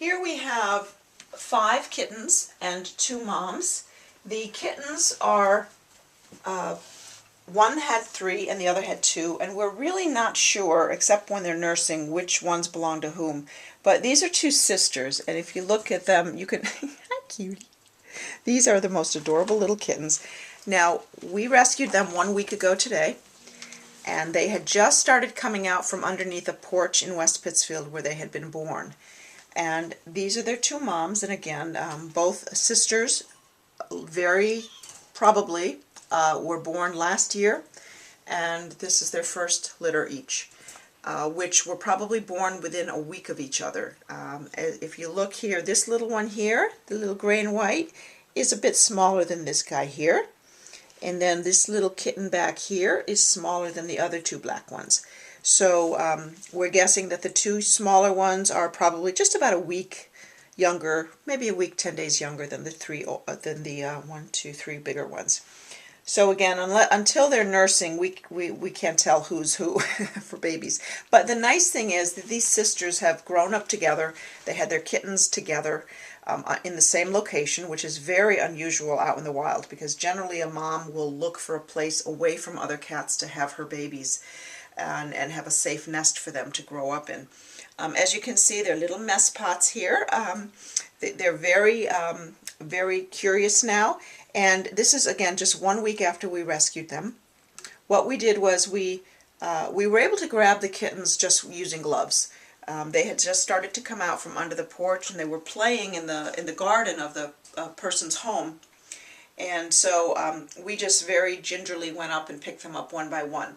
Here we have 5 kittens and 2 moms. The kittens are, one had 3 and the other had 2, and we're really not sure, except when they're nursing, which ones belong to whom. But these are 2 sisters, and if you look at them, you can... Hi, cutie. These are the most adorable little kittens. Now, we rescued them 1 week ago today, and they had just started coming out from underneath a porch in West Pittsfield where they had been born. And these are their 2 moms, and again, both sisters, very probably were born last year, and this is their first litter each, which were probably born within a week of each other. If you look here, this little one here, the little gray and white, is a bit smaller than this guy here, and then this little kitten back here is smaller than the other 2 black ones. So we're guessing that the 2 smaller ones are probably just about a week younger, maybe a week, 10 days younger than the 1, 2, 3 bigger ones. So again, until they're nursing, we can't tell who's who for babies. But the nice thing is that these sisters have grown up together. They had their kittens together in the same location, which is very unusual out in the wild, because generally a mom will look for a place away from other cats to have her babies and have a safe nest for them to grow up in. As you can see, they're little mess pots here. They're very, very curious now. And this is, again, just 1 week after we rescued them. What we did was we were able to grab the kittens just using gloves. They had just started to come out from under the porch, and they were playing in the garden of the person's home. And so we just very gingerly went up and picked them up one by one.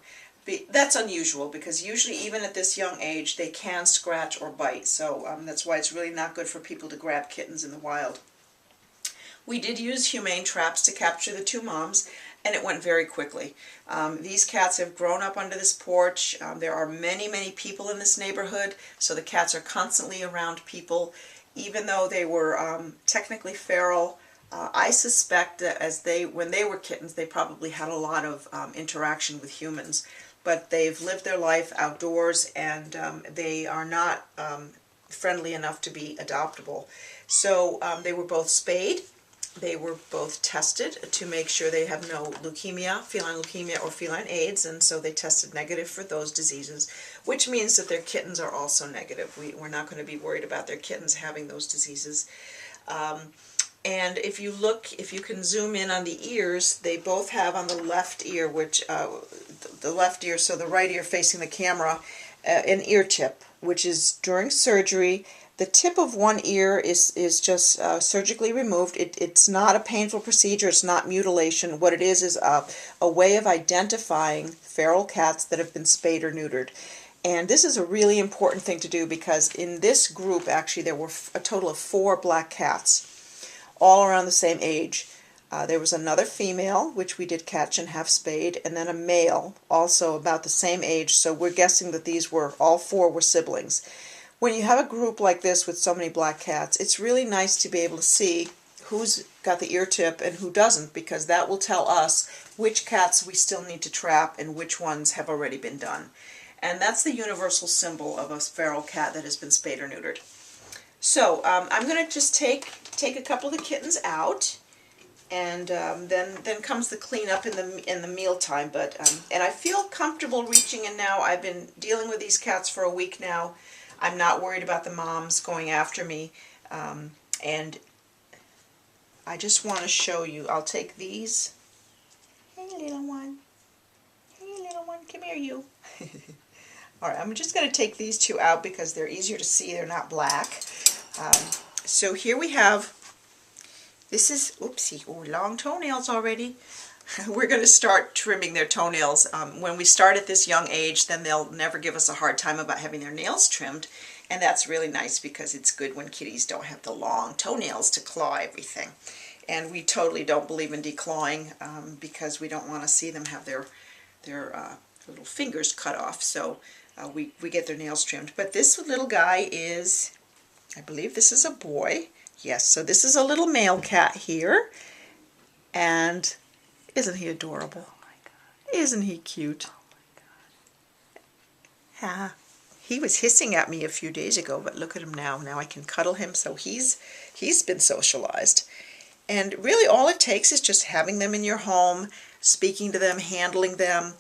That's unusual, because usually even at this young age they can scratch or bite, so that's why it's really not good for people to grab kittens in the wild. We did use humane traps to capture the 2 moms, and it went very quickly. These cats have grown up under this porch. There are many, many people in this neighborhood, so the cats are constantly around people. Even though they were technically feral, I suspect that when they were kittens, they probably had a lot of interaction with humans. But they've lived their life outdoors, and they are not friendly enough to be adoptable. So they were both spayed. They were both tested to make sure they have no leukemia, feline leukemia, or feline AIDS, and so they tested negative for those diseases, which means that their kittens are also negative. We're not going to be worried about their kittens having those diseases. And if you look, if you can zoom in on the ears, they both have on the left ear, which the left ear, so the right ear facing the camera, an ear tip, which is during surgery. The tip of one ear is just surgically removed. It's not a painful procedure. It's not mutilation. What it is a way of identifying feral cats that have been spayed or neutered. And this is a really important thing to do, because in this group, actually, there were a total of 4 black cats, all around the same age. There was another female, which we did catch and have spayed, and then a male, also about the same age, so we're guessing that these were, all 4 were siblings. When you have a group like this with so many black cats, it's really nice to be able to see who's got the ear tip and who doesn't, because that will tell us which cats we still need to trap and which ones have already been done. And that's the universal symbol of a feral cat that has been spayed or neutered. So I'm going to just take a couple of the kittens out, and then comes the cleanup in the mealtime. But and I feel comfortable reaching in now. I've been dealing with these cats for a week now. I'm not worried about the moms going after me, and I just want to show you. I'll take these. Hey, little one. Hey, little one. Come here, you. All right, I'm just going to take these 2 out because they're easier to see. They're not black. So here we have, this is, oopsie, oh, long toenails already. We're going to start trimming their toenails. When we start at this young age, then they'll never give us a hard time about having their nails trimmed. And that's really nice, because it's good when kitties don't have the long toenails to claw everything. And we totally don't believe in declawing, because we don't want to see them have their little fingers cut off. So we get their nails trimmed. But this little guy is, I believe this is a boy. Yes, so this is a little male cat here. And isn't he adorable? Oh my God. Isn't he cute? Oh my God. Yeah. He was hissing at me a few days ago, but look at him now. Now I can cuddle him, so he's been socialized. And really all it takes is just having them in your home, speaking to them, handling them,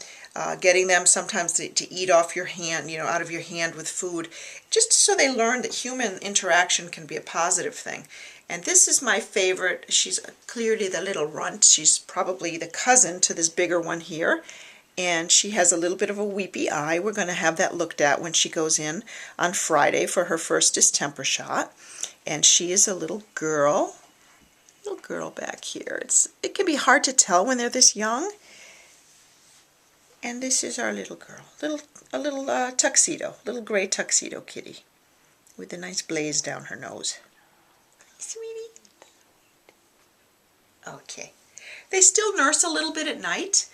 getting them sometimes to eat off your hand, out of your hand with food, just so they learn that human interaction can be a positive thing. And this is my favorite. She's clearly the little runt. She's probably the cousin to this bigger one here. And she has a little bit of a weepy eye. We're going to have that looked at when she goes in on Friday for her first distemper shot. And she is a little girl back here. It can be hard to tell when they're this young. And this is our little girl, a little tuxedo, little gray tuxedo kitty with a nice blaze down her nose. Hi, sweetie. Okay. They still nurse a little bit at night.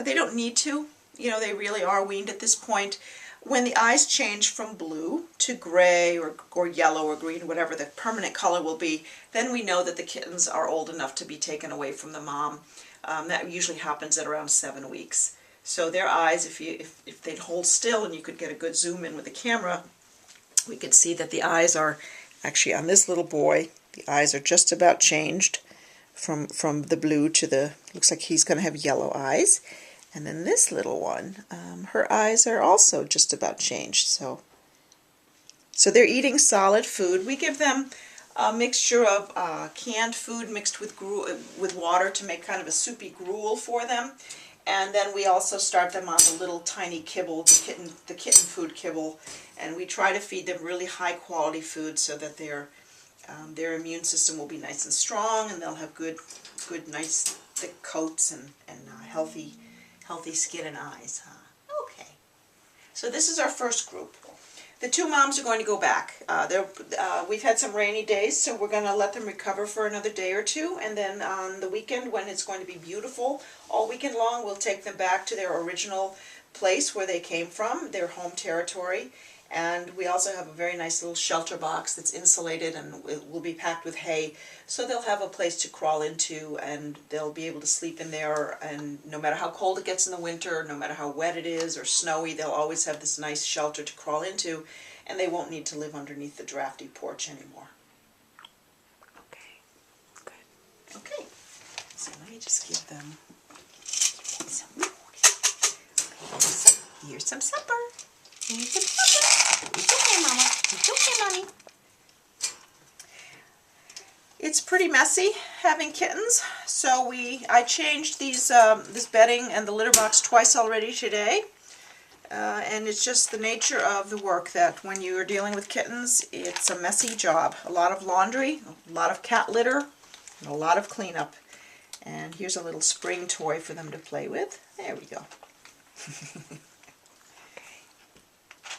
They don't need to. They really are weaned at this point. When the eyes change from blue to gray or yellow or green, whatever the permanent color will be, then we know that the kittens are old enough to be taken away from the mom. That usually happens at around 7 weeks. So their eyes, if they'd hold still and you could get a good zoom in with the camera, we could see that the eyes are, actually on this little boy, the eyes are just about changed from the blue to looks like he's going to have yellow eyes. And then this little one, her eyes are also just about changed. So they're eating solid food. We give them a mixture of canned food mixed with water to make kind of a soupy gruel for them. And then we also start them on the little tiny kibble, the kitten food kibble. And we try to feed them really high quality food so that their immune system will be nice and strong, and they'll have good nice thick coats and healthy skin and eyes. Okay, so this is our first group. The two moms are going to go back. We've had some rainy days, so we're going to let them recover for another day or two, and then on the weekend when it's going to be beautiful all weekend long, we'll take them back to their original place where they came from, their home territory. And we also have a very nice little shelter box that's insulated and it will be packed with hay, so they'll have a place to crawl into and they'll be able to sleep in there, and no matter how cold it gets in the winter, no matter how wet it is or snowy, they'll always have this nice shelter to crawl into, and they won't need to live underneath the drafty porch anymore. Okay, good. Okay, so let me just give them some. Here's some supper. Here's some supper. It's okay, Mama. It's okay, Mommy. It's pretty messy having kittens, so I changed this bedding and the litter box twice already today. And it's just the nature of the work that when you are dealing with kittens, it's a messy job. A lot of laundry, a lot of cat litter, and a lot of cleanup. And here's a little spring toy for them to play with. There we go.